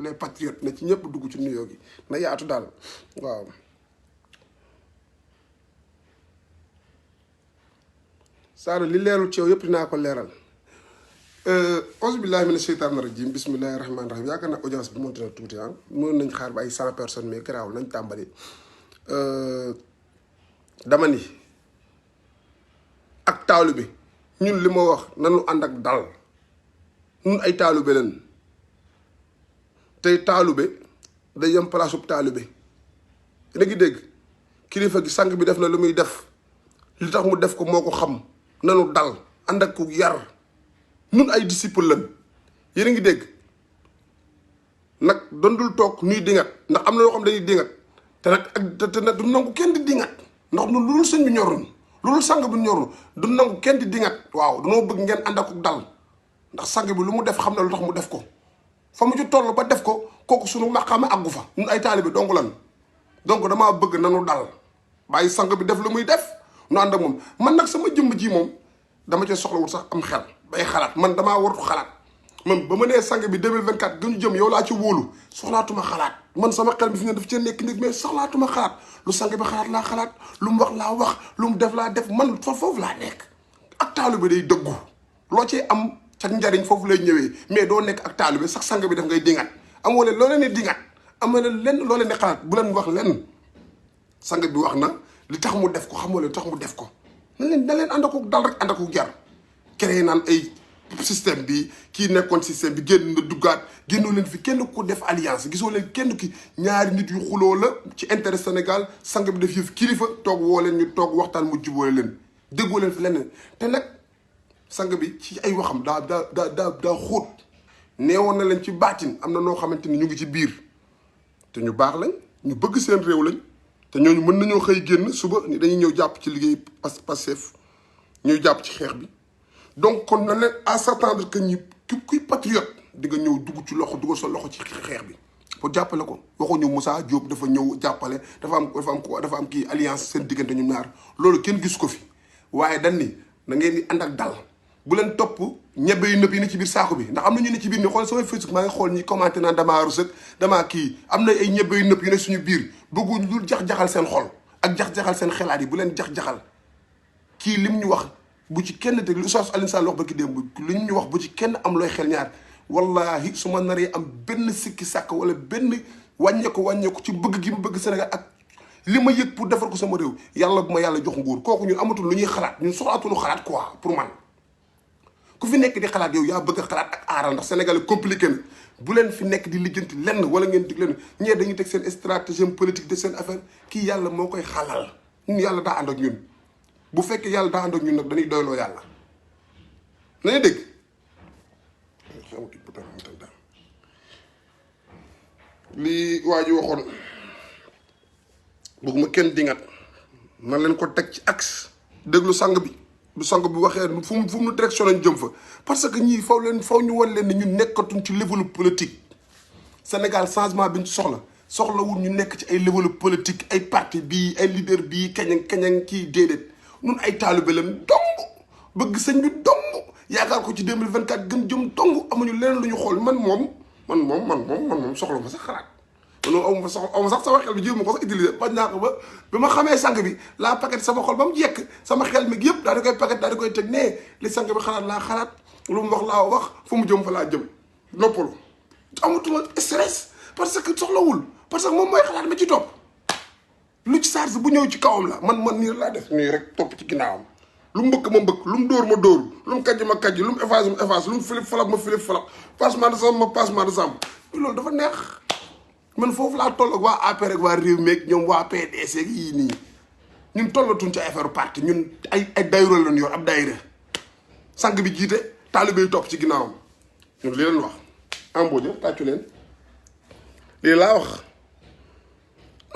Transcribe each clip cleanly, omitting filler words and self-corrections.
les patriotes na ci ñëpp dugg ci nuyoo gi na yaatu daal waaw. Saara li leerul ci yow yëpp dinaa ko leeral. auzu billahi mina sheytaani rajim bismillahi rahmaani rahim yaakaar naa audience bi monté na tuuti ah mën nañ xaar ba ay 100 personnes mais garaawul nañ tàmbali. dama ni ak taalibe ñun li ma wax nanu ànd ak dal ñun ay taalibe leen tey taalibe day yem place ub taalibe da ngi dégg kilifa gi sang bi def na lu muy def li tax mu def ko moo ko xam nanu dal ànd ak ku yar ñun ay disciple lañ yéen a ngi dégg nag dondul toog nuy dingat ndax am na loo xam dañuy dingat te nag ak te nag du nangu kenn di dingat ndax ñun loolu sëñ bi ñorul loolu sang bi ñorul du nangu kenn di dingat waaw danoo bëgg ngeen ànd ak dal ndax sang bi lu mu def xam na lu tax mu def ko fa mu ci toll ba def ko kooku suñu maqaama àggu fa ñun ay taalibe dong lan donc damaa bëgg nanu dal bàyyi sang bi def lu muy def nu ànd ak moom man nag sama jëmm ji moom dama cee soxlawul sax am xel bay xalaat man damaa warut xalaat man ba ma nee sang bi 2024 gënu jëm yow laa ci wóolu soxlaatuma xalaat man sama xel bi fi ne daf cee nekk nit mais soxlaatuma xalaat lu sang bi xalaat laa xalaat lu mu wax laa wax lu mu def laa def man foofu laa nekk ak taalibe day dëggu loo ci am ca njariñ foofu lay ñëwee mais doo nekk ak taalibe sax sang bi def ngay dingat amoo leen loo leen di dingat amoo leen lenn loo leen di xalaat bu leen wax lenn sang bi wax na li tax mu def ko xamoo leen tax mu def ko na leen ànd ak dal rek ànd ak jar créé naan ay système bi kii nekkoon système bi génn na duggaat génnoo leen fi kenn ku def alliance gisoo leen kenn ki ñaari nit yu xuloo la ci intérêt Sénégal sang bi def yëf kilifa toog woo leen ñu toog waxtaan mu jubóole leen déggoo leen fi leneen te nag sang bi ci ay waxam daa xóot neewoon na leen ci baatin am na noo xamante ni ñu ngi ci biir te ñu baax lañ ñu bëgg seen réew lañ te ñooñu mën nañoo xëy génn suba ni dañuy ñëw jàpp ci liggéey Pastef ñëw jàpp ci xeex bi donc kon na leen à s'attendre que ñi kuy patriote di nga ñëw dugg ci loxo dugal sa loxo ci xeex bi pour jàppale ko waxuñu Moussa Diop dafa ñëw jàppale dafa am kii alliance seen diggante ñu ñaar loolu kenn gis ko fi waaye dañ ni na ngeen di ànd ak dal bu leen topp ñebe yu nëb yi ne ci biir saako bi ndax am na ñu ne ci biir ni xool sama Facebook maa ngi xool ñi commenté naan damaa rus ak damaa kii am na ay ñebe yu nëb yu ne suñu biir bëgguñ dul jax-jaxal seen xol ak jax-jaxal seen xelaat yi bu leen jax-jaxal kii lim ñu wax bu ci kenn te lu Oustaz Alioune Sall wax ba ki démb lu ñu wax bu ci kenn am looy xel ñaar wallahi su ma naree am benn sikki sàkk wala benn wàññeeku ci bëgg gi mu bëgg Sénégal ak li ma yëg pour defar ko sama réew yàlla bu ma yàlla jox nguur kooku ñun amatul lu ñuy xalaat ñun soxlaatuñu xalaat quoi pour man ku fi nekk di xalaat yow yaa bëgg a xalaat ak aaral ndax Sénégal compliqué na bu leen fi nekk di lijjanti lenn wala ngeen dig leen ñee dañuy teg seen stratégie politique de seen affaire kii yàlla moo koy xalal ñun yàlla daa ànd ak ñun bu fekkee yàlla daa ànd ak ñun nag dañuy doyloo yàlla nañu dégg lii waa ji waxoon bëgguma kenn dingat na leen ko teg ci axe déglu sang bi lu sang bi waxee fu mu nu direction lañ jëm fa parce que ñii faw ñu wan leen ni ñu nekkatuñ ci level politique Sénégal changement bi ñu soxlawul ñu nekk ci ay level politique ay parti bii ay leader bii kañang kii déedéet ñun ay taalibe leen dong bëgg sëñ bi dong yaakaar ko ci 2024 gën jëm dong amuñu leneen lu ñu xool man moom soxla ma sax xalaat man aw ma sax sama xel bi jéem ma ko sax utiliser bañ naa ko ba ma xamee sang bi laa paquet sama xol ba mu jekk sama xel mi yëpp daal di koy paquet daal di koy teg nee li sang bi xalaat laa xalaat lu mu wax laa wax fu mu jëm fa laa jëm noppalu amatuma stress parce que soxlawul parce que moom mooy xalaat ma ci topp lu ci charge bu ñëw ci kawam la man nii laa def nii rek topp ci ginnaawam lu mu mbëkk ma mbëkk lu mu dóor ma dóor lu mu kajj ma kajj lu mu effacé ma effacé lu mu filip falak ma filip falak passement de sambre ma passement de sambre loolu dafa neex man foofu laa toll ak waa APR ak waa réew meeg ñoom waa PDS ak yii nii ñun tollatuñ ci affaire parti ñun ay dayra lañ yor ab dayra sang bi jiite taalibe yi topp ci ginnaawam ñun li leen wax embauché tàccu leen lii laa wax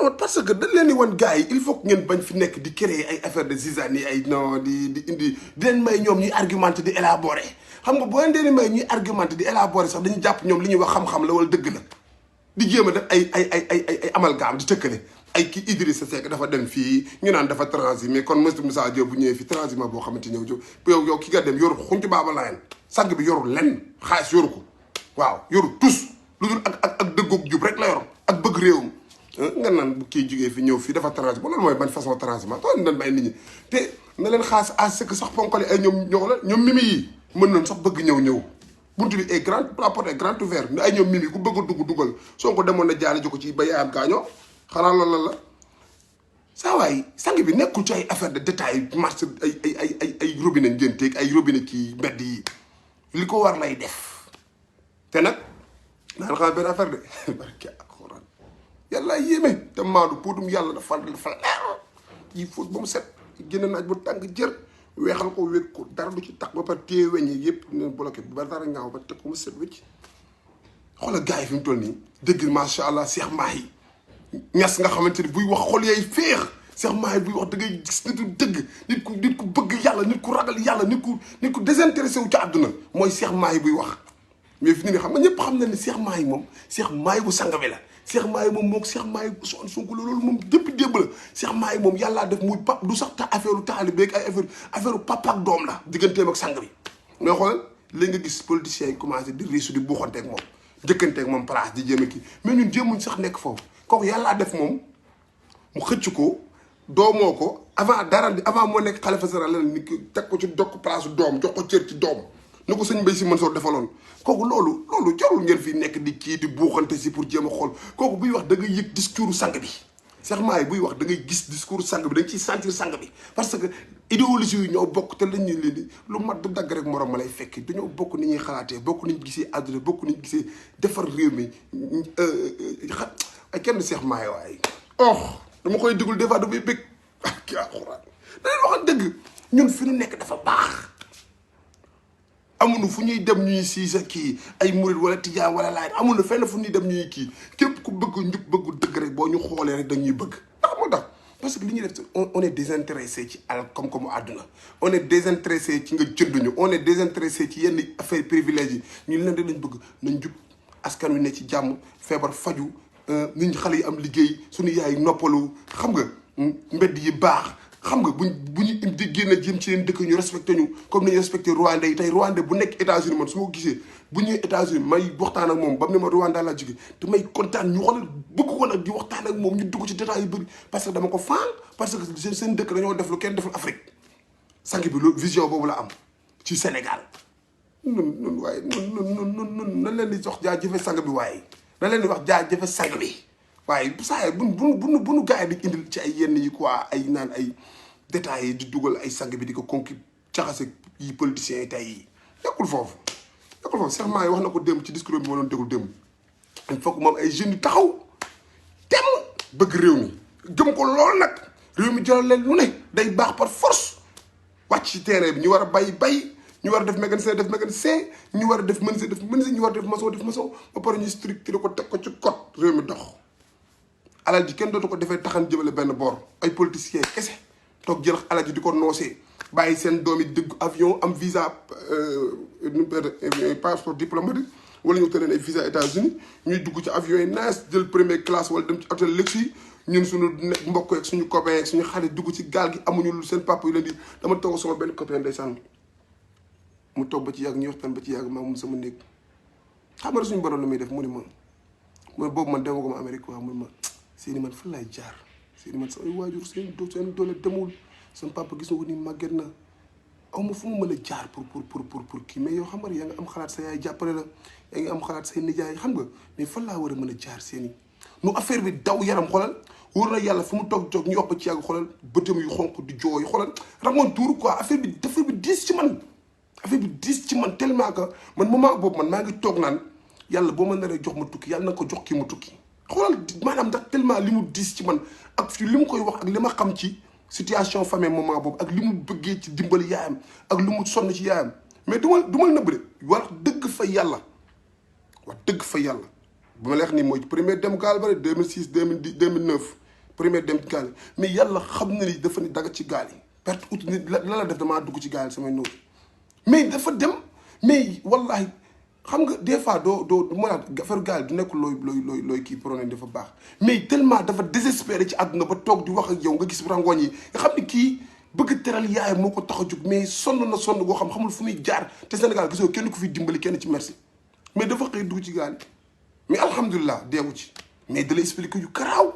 non parce que dañ leen di wan gars yi il faut que ngeen bañ fi nekk di créer ay affaire de zizanie ay non di indi di leen may ñoom ñuy argumenté di élaborer xam nga boo leen dee may ñuy argumenté di élaborer sax dañuy jàpp ñoom li ñuy wax xam-xam la wala dëgg la di jéem a def ay amalgame di tëkkale ay kii Idrissa Seck dafa dem fii ñu naan dafa transhumé kon monsieur Moussa Diop bu ñëwee fii transhumé boo xamante ñëw yow ki nga dem yoru xunti baaba layen sang bi yorul lenn xaalis yoru ko waaw yoru tus lu dul ak dëgg bëgg réewum nga naan bu kii jógee fi ñëw fii dafa transhumance ba loolu mooy ban façon transhumance toon nan may nit ñi te na leen xaas à ce que sax ponkali ay ñoom mimi yi mën nañ sax bëgg ñëw buntu bi est grande la porte est grande ouverte ni ay ñoom mimi ku bëgg a dugal soo ko demoon na jaale ji ko ci ba yaayam gaañoo xanaa loolu la saa waay sang bi nekkul ci ay affaire de détail marché ay robinet ngénteeg ay robinet kii mbedd yi li ko war lay def te nag naan xam benn affaire de barke ak xoraan yàlla yéeme te maadu puutum yàlla dafa leer yi fóot ba mu set génn naaj bu tàng jër weexal ko wékk ko dara du ci tax ba pare téye weñ yi yëpp ne bloqué ba dara ngaaw ba teg ko mu set wécc xoolal gars yi fi mu toll nii dégg macha allah Cheikh Mahi ñas nga xamante ni buy wax xol yay féex Cheikh Mahi buy wax da ngay gis nitu dëgg nit ku bëgg yàlla nit ku ragal yàlla nit ku désintéressé wu ci àdduna mooy Cheikh Mahi buy wax mais fi ni xam nga ñëpp xam na ne Cheikh Mahi moom Cheikh Mahi bu sang bi la Cheikh Mahi moom moog Cheikh Mahi bu Sonko loolu moom depuis démb la Cheikh Mahi moom yàllaa def muy pap du sax ta affaire taalibe ak ay affaire papa ak doom la digganteem ak sang bi mais xoolal léegi nga gis politiciens yi commencé di riisu di buuxanteeg moom jëkkanteeg moom place di jéem a kii mais ñun jéemuñ sax nekk foofu kooku yàllaa def moom mu xëcc ko doomoo ko avant moo nekk xalifa général la ni teg ko ci dokk place doom jox ko cër ci doom ni ko sëñ Mbaye Sy Mansour defaloon kooku loolu jarul ngeen fii nekk di kii di buuxante si pour jéem a xool kooku buy wax da ngay yëg discours sang bi Cheikh Mahi buy wax da ngay gis discours sang bi da nga ciy sentir sang bi parce que idéologie yi ñoo bokk te lañ leen di lu mat du dagg rek morom ma lay fekk dañoo bokk ni ñuy xalaatee bokk ni ñu gisee àdduna bokk ni ñu gisee defar réew mi ay kenn Cheikh Mahi waaye dama koy digul des fois damay bëgg ak kii alxuraan da leen wax dëgg ñun fi ñu nekk dafa baax amuñu fu ñuy dem ñuy siisa kii ay murid wala tijaan wala laaj amuñu fenn fu ñuy dem ñuy kii képp ku bëgg njub bëggu dëgg rek boo ñu xoolee rek dañuy bëgg ndax moo tax parce que li ñuy def on est désintéressé ci alal comme àdduna on est désintéressé ci nga jënduñu on est désintéressé ci yenn affaire privilège yi ñu leen rek lañ bëgg nañ jub askan wi ne ci jàmm feebar faju nit ñi xale yi am liggéey suñu yaay noppalu xam nga mbedd yi baax xam nga bu ñu di génn jëm ci leen dëkk ñu respecté ñu comme ni ñu respecté Rwanda yi tey Rwanda bu nekk États-Unis man su ma ko gisee bu ñëwee États-Unis may waxtaan ak moom ba mu ne ma Rwanda laa jóge te may kontaan ñu xoolal bëgg ko nag di waxtaan ak moom ñu dugg ci détails yu bëri parce que dama ko faan parce que seen dëkk dañoo def lu kenn deful Afrique sang bi lu vision boobu la am ci Sénégal nun waaye nun nan leen di jox jaajëfe sang bi waaye nan leen di wax jaajëfe sang bi waaye saa bu gars yi di indil ci ay yenn yi quoi ay naan ay détails yi di dugal ay sang bi di ko conquis caxase yi politiciens yi tey yi nekkul foofu Cheikh Mahi wax na ko démb ci discours bi ma doon déglu démb il faut que moom ay jeunes yu taxaw tem bëgg réew mi gëm ko lool nag réew mi jaral leen lu ne day baax par force wàcc ci terrain bi ñu war a bay ñu war a def mécanicien ñu war a def menuisier ñu war a def maçon ba pare ñu structuré ko teg ko ci code réew mi dox alal ji kenn dootu ko defee taxan jëmale benn boor ay politiciens kese toog jël alal ji di ko noosee bàyyi seen doom yi dëgg avion am visa passeport diplomatique wala ñu tëleen ay visa États-Unis ñuy dugg ci avion yi naas jël première classe wala dem ci hôtel luxe yi ñun suñu mbokk ak suñu copain ak suñu xarit dugg ci gaal gi amuñu lu seen papa yu leen di dama toog sama benn copain ndeysaan mu toog ba ci yàgg ñuy waxtaan ba ci yàgg maa mun sama néeg xam nga suñu borom la muy def mu ni ma mooy boobu man demaguma Amérique waaw mu ni ma seeni man fan laay jaar seeni man samay waajur seen doole demul sama papa gis nga ko ni màgget na aw ma fu mu mën a jaar pour kii mais yow xam nga yaa ngi am xalaat sa yaay jàppale la yaa ngi am xalaat say nijaay xam nga mais fan laa war a mën a jaar seeni nu affaire bi daw yaram xoolal wóor na yàlla fu mu toog jóg ñu wax ba ci yàgg xoolal bëtam yu xonq di jooy xoolal ramoon tuuru quoi affaire bi diis ci man tellement que man moment boobu man maa ngi toog naan yàlla boo ma naree jox ma tukki yàlla na ko jox kii mu tukki xoolal maanaam ndax tellement li mu diis ci man ak li mu koy wax ak li ma xam ci situation famille moment boobu ak li mu bëggee ci dimbali yaayam ak li mu sonn ci yaayam mais du ma nëbb de wax dëgg fa yàlla bu ma leex nii mooy premier dem gaal ba 2006 2010 2009 premier dem gaal mais yàlla xam na ni dafa ni daga ci gaal yi perte ut nit la def damaa dugg ci gaal samay nóotu mais dafa dem mais wallahi xam nga des fois doo mën a affaire gaal du nekk looy kii prôné dafa baax mais tellement dafa désespéré ci àdduna ba toog di wax ak yow nga gis rangoñ yi nga xam ne kii bëgg teral yaayam moo ko tax a jóg mais sonn goo xamul fu muy jaar te Sénégal gisoo kenn ku fi dimbali kenn ci merci mais dafa xëy dugg ci gaal yi mais alhamdulilah deewu ci mais da lay expliquer yu garaaw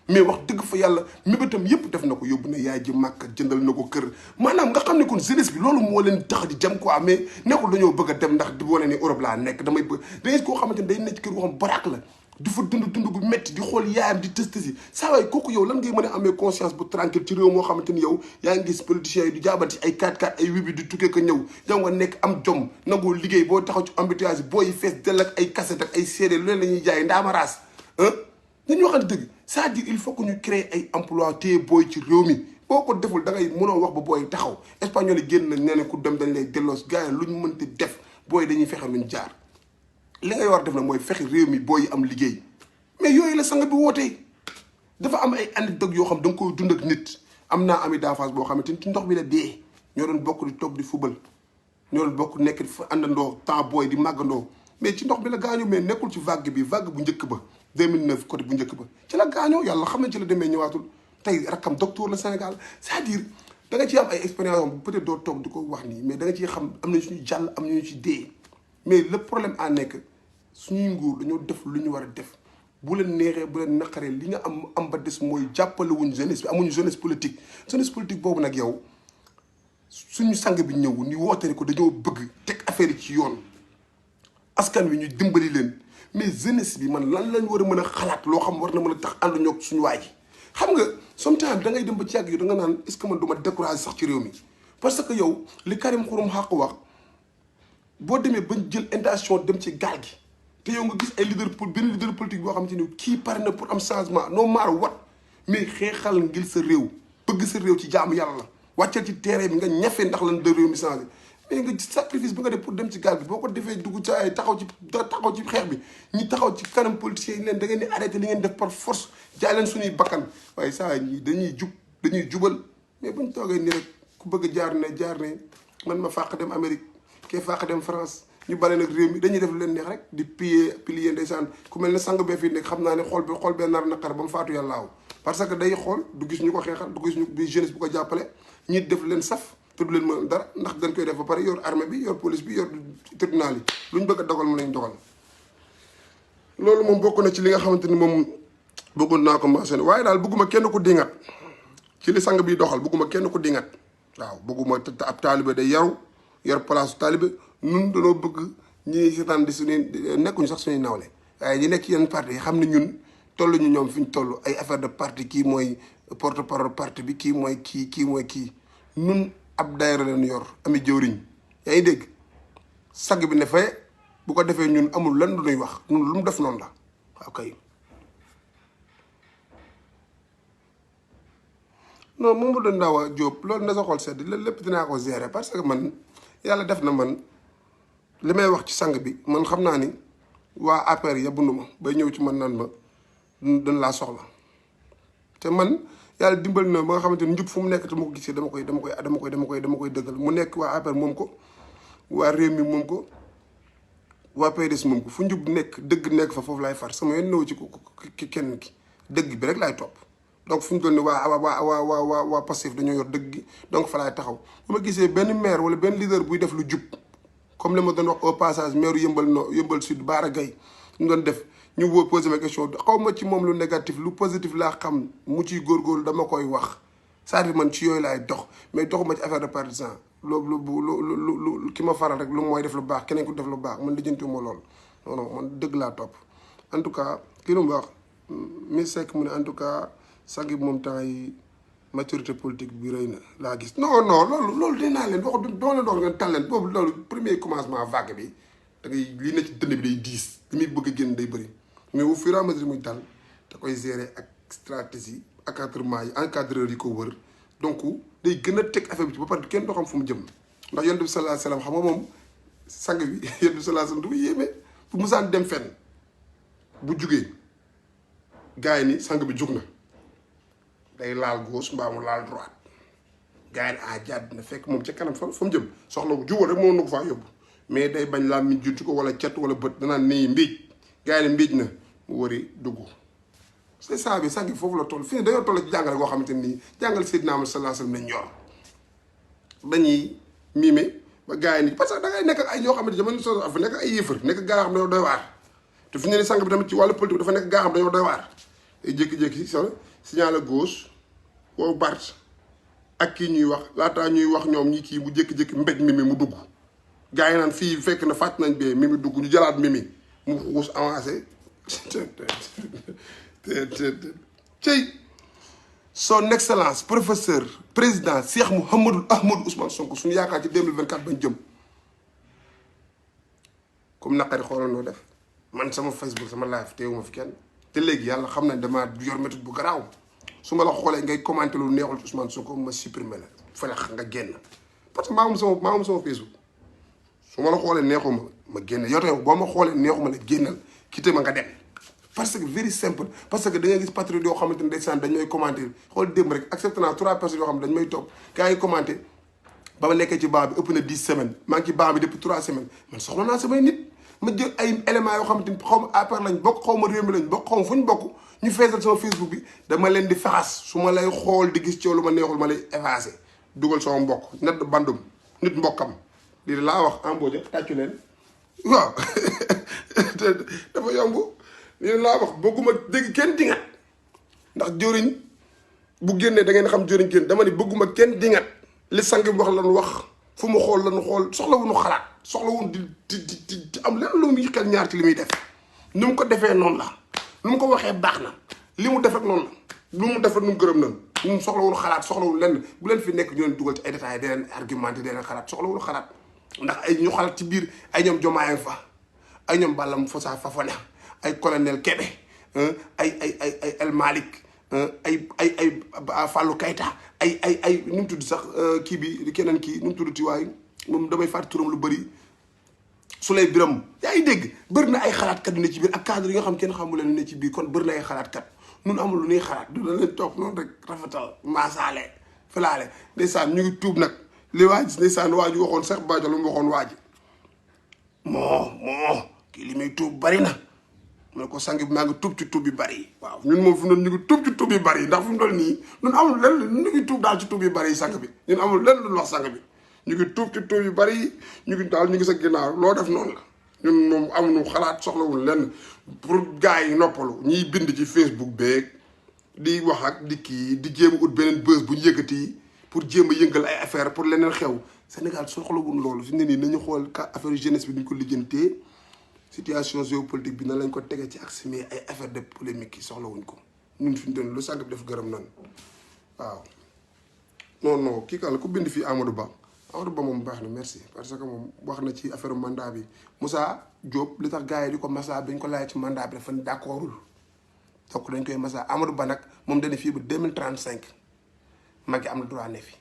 mais wax dëgg fa yàlla mébétam yëpp def na ko yóbbu na yaay ji màkk jëndal na ko kër maanaam nga xam ne kon jeunesse bi loolu moo leen tax di dem quoi mais nekkul dañoo bëgg a dem ndax di wane ni Europe laa nekk damay bëgg da ngay koo xamante ni day nekk kër goo xam baraak la di fa dund gu métti di xool yaayam di tës tësi saa waay kooku yow lan ngay mën a amee conscience bu tranquille ci réew moo xamante ni yow yaa ngi gis politiciens yi di jaabati ay 4x4 ay wibi di tukkee ko ñëw yow nga nekk am jom nangoo liggéey boo taxaw ci embouteillage booy fees dell ak ay cassette ak ay CD lu leen la ñuy jaay ndaamaraas dañu waxante dëgg c'est-à-dire il faut que ñu créer ay emploi téye booy ci réew mi boo ko deful da ngay mënoo wax ba booy taxaw espagnol yi génn nañ nee na ku dem dañ lay delloos gars yi lu ñu mënti def booy dañuy fexe luñ jaar li ngay war def nag mooy fexe réew mi booy am liggéey mais yooyu la sang bi wootee dafa am ay anecdote yoo xam da nga koy dund ak nit am naa ami d'enfance boo xamante ni ci ndox bi la dee ñoo doon bokk di toog di fubal ñoo doon bokk nekk di fa àndandoo temps booy di màggandoo mais ci ndox bi la gaañoo mais nekkul ci vague bi vague bu njëkk ba 2009 côté bu njëkk ba ci la gaañoo yàlla xam nañ ci la demee ñëwaatul tey rakkam docteur la Sénégal c'est-à-dire da nga ciy am ay expérience yoo peut-être doo toog di ko wax nii mais da nga ciy xam am nañ suñu jàll am nañu ci dee mais le problème à nekk suñuy nguur dañoo def lu ñu war a def bu leen neexee bu leen naqaree li nga am ba des mooy jàppale wuñ jeunesse bi amuñu jeunesse politique boobu nag yow suñu sang bi ñëw ni woote ko dañoo bëgg teg affaire yi ci yoon askan wi ñu dimbali leen mais jeunesse bi man lan lañ war a mën a xalaat loo xam war na mën a tax ànd ñoo suñu waay ji xam nga sometimes da ngay dem ba ci yàgg yi da nga naan est-ce que man du ma découragé sax ci réew mi parce que yow li Karim Xurum Xaq wax boo demee bañ jël intention dem ci gaal gi te yow nga gis ay benn leader politique boo xamante ni kii pare na pour am changement no matter what mais xeexal ngir sa réew bëgg sa réew ci jaamu yàlla la wàccal ci terrain bi nga ñafe ndax lan de réew mi changé mais nga sacrifice bi nga def pour dem ci gaal gi boo ko defee dugg ci ay taxaw ci xeex bi ñi taxaw ci kanam politiciens yi leen da ngeen di arrêté li ngeen def par force jaay leen suñuy bakkan waaye saa ñi dañuy jubal mais buñ toogee ni rek ku bëgg jaar ne man ma fàq dem Amérique kee fàq dem France ñu bale nag réew mi dañuy def lu leen neex rek di pilier ndeysaan ku mel ne sang bee fii nekk xam naa ne xool bee nar naqar ba mu faatu yàllaaw parce que day xool du gis ñu ko xeexal du gis ñu bi jeunesse bu ko jàppale ñi def leen saf te du leen mën dara ndax dañ koy def ba pare yor armée bi yor police bi yor tribunal yi lu ñu bëgg a dogal mën nañ dogal loolu moom bokk na ci li nga xamante ni moom bëggoon naa ko mentionné waaye daal bëgguma kenn ko dingat ci li sang bi doxal bëgguma kenn ko dingat waaw bëgguma ab taalibe day yaru yor place taalibe nun dañoo bëgg ñi seetaan di suñu nekkuñu sax suñuy nawle waaye ñi nekk yenn parti yi xam ne ñun toll ñu ñoom fi ñu toll ay affaire de parti kii mooy porte-parole parti bi kii mooy kii nun ab daayira leen yor ami jëwriñ yaa ngi dégg sag bi ne fay bu ko defee ñun amul lan lu ñuy wax ñun lu mu def noonu la waaw kay non moom la ndaw a Jóob loolu na sa xol sedd loolu lépp dinaa ko gérer parce que man yàlla def na man li may wax ci sang bi man xam naa ni waa APR yabundu ma bay ñëw ci man naan ma dañ laa soxla te man yàlla dimbal na ba nga xamante ni njub fu mu nekk te ma ko gisee dama koy dëggal mu nekk waa APR moom ko waa réew mi moom ko waa PDS moom ko fu njub nekk dëgg nekk fa foofu laay far sama yoon ñëw ci ki kenn ki dëgg bi rek laay topp donc fu ñu toll nii waa Pastef dañoo yor dëgg gi donc fa laay taxaw bu ma gisee benn maire wala benn leader buy def lu jub comme li ma doon wax au passage maire yëmbal sud Baara Gaye ñu doon def ñu woo posé ma question xaw ma ci moom lu négatif lu positif laa xam mu ciy góorgóorlu dama koy wax c'est-à-dire man ci yooyu laay dox mais doxuma ci affaire de partisan lu ki ma faral rek lu mooy def lu baax keneen ku def lu baax man lijjantiwuma lool non non man dëgg laa topp en tout cas kii lu mu wax mi Seck mu ne en tout cas sang bi moom temps yi maturité politique bi rëy na laa gis non loolu dinaa leen wax doo leen doon ngeen tal leen boobu loolu premier commencement vague bi da ngay lii na ci dënn bi day diis li muy bëgg a génn day bëri mais au fur et à mesure muy dal da koy gérer ak stratégie encadrement yi encadreur yi ko wër donc day gën a teg affaire bi ci ba pare kenn doo xam fu mu jëm ndax yonent bi sallallahu alayhi wasallam xam nga moom sang bi yonent bi sallallahu alayhi wasallam dafa yéeme bu musaan dem fenn bu jugee gars yi ni sang bi jug na day laal gauche mbaa mu laal droite gars yi ne jàdd na fekk moom ca kanam fa mu jëm soxla ko jubal rek moo na ko faa yóbbu mais day bañ laa mi juuti ko wala cat wala bët danaan nii mbiij gars yi ne mbiij na mu wari dugg c'est ça bi sax gi foofu la toll fii dañoo toll ci jàngale boo xamante nii jàngal Seydina Muhammad sallallahu alayhi wasallam nañ yor dañuy miime ba gars yi nii parce que da ngay nekk ak ay ñoo xamante jamono soo fa nekk ay yëfër nekk gaa yoo xam ne doy waar te fi ñu ne sang bi tamit ci wàllu politique dafa nekk gaa xam dañoo doy waar day jékki-jékki sa signal à gauche woo Bart ak kii ñuy wax laataa ñuy wax ñoom ñi kii mu jékki-jékki mbéj Mimi mu dugg gars yi naan fii fekk na fàtt nañ bee Mimi dugg ñu jëlaat Mimi mu xuus avancé cey son excellence professeur président Cheikh Mouhamadou Ahmadou Ousmane Sonko suñu yaakaar ci 2024 bañ jëm comme naqari xoolal noo def man sama Facebook sama live teewuma fi kenn te léegi yàlla xam nañ dama yor méthode bu garaaw su ma la xoolee ngay commenté lu neexul Ousmane Sonko ma supprimer la felex nga génn parce que maa moom sama Facebook su ma la xoolee neexuma ma génn yow tamit boo ma xoolee neexuma la génnal quitté ma nga dem parce que very simple parce que da ngay gis patriote yoo xamante ne ndeysaan dañ may commenté xool démb rek accepté naa 3 personnes yoo xam ne dañ may topp gars yi commenté ba ma nekkee ci baa bi ëpp na 10 semaines maa ngi ci baa bi depuis 3 semaines man soxla naa samay nit ma jël ay éléments yoo xamante ni xaw ma APR lañ bokk xaw ma réew mi lañ bokk xaw ma fu ñu bokk ñu feesal sama Facebook bi dama leen di faxas su ma lay xool di gis ci lu ma neexul ma lay effacé dugal sama mbokk net bandum nit mbokkam lii laa wax embauché tàccu leen waaw dafa yomb lii laa wax bëgguma dégg kenn dingat ndax jëriñ bu génnee da ngeen xam jëriñ génn dama ni bëgguma kenn dingat li sang bi wax lañu wax fu mu xool lañu xool soxla wuñu xalaat soxla wuñu di am lenn lu muy xel ñaar ci li muy def ni mu ko defee noonu la nu mu ko waxee baax na li mu def rek noonu la lu mu def rek nu mu gërëm nañ ñun soxla wuñu xalaat soxla wuñu lenn bu leen fi nekk ñu leen dugal ci ay détails di leen argumenté di leen xalaat soxla wuñu xalaat ndax ay ñu xalaat ci biir ay ñoom Diomaye fa ay ñoom Balla Fossa Fafana ay colonel Kébé ay El Malick ay Fallou Keita ay nu mu tudd sax kii bi keneen kii nu mu tudd ci waay moom damay fàtte turam lu bëri Souley Biram yaa ngi dégg bëri na ay xalaatkat yu ne ci biir ak cadre yi nga xam kenn xamu leen ne ci biir kon bëri na ay xalaatkat nun amul lu ñuy xalaat du la leen toog noonu rek rafetal maasaale filaale ndeysaan ñu ngi tuub nag li waa ji ndeysaan waa ji waxoon Cheikh Badio lu mu waxoon waa ji moo kii li muy tuub bari na mu ne ko sang bi maa ngi tuub ci tuub bi bari waaw ñun moom fi mu doon ñu ngi tuub ci tuub yi bari ndax fi mu doon nii ñun amul lenn ñu ngi tuub daal ci tuub yi bari yi sang bi ñun amul lenn lu wax sang bi ñu ngi tuub ci tuub yu bari ñu ngi daal ñu ngi sa ginnaaw loo def noonu la ñun moom amuñu xalaat soxlawul lenn pour gars yi noppalu ñiy bind ci Facebook beeg di wax ak di kii di jéem a ut beneen bës bu ñu yëkkati pour jéem a yëngal ay affaire pour leneen xew Sénégal soxlawul loolu fi mu ne nii nañu xool ka affaire jeunesse bi duñ ko lijjantee situation géopolitique bi na lañ ko tege ci axe mais ay affaire de polémique yi soxlawuñ ko ñun fi ñu doon lu sànq bi def gërëm nan waaw non kii ka la ku bind fii Amadou Ba moom baax na merci parce que moom wax na ci affaire mandat bi Moussa Diop li tax gars yi di ko massa bi ñu ko laaj ci mandat bi dafa d'accordul donc dañ koy massa Amadou Ba nag moom dana fii ba 2035 Macky am na droit ne fi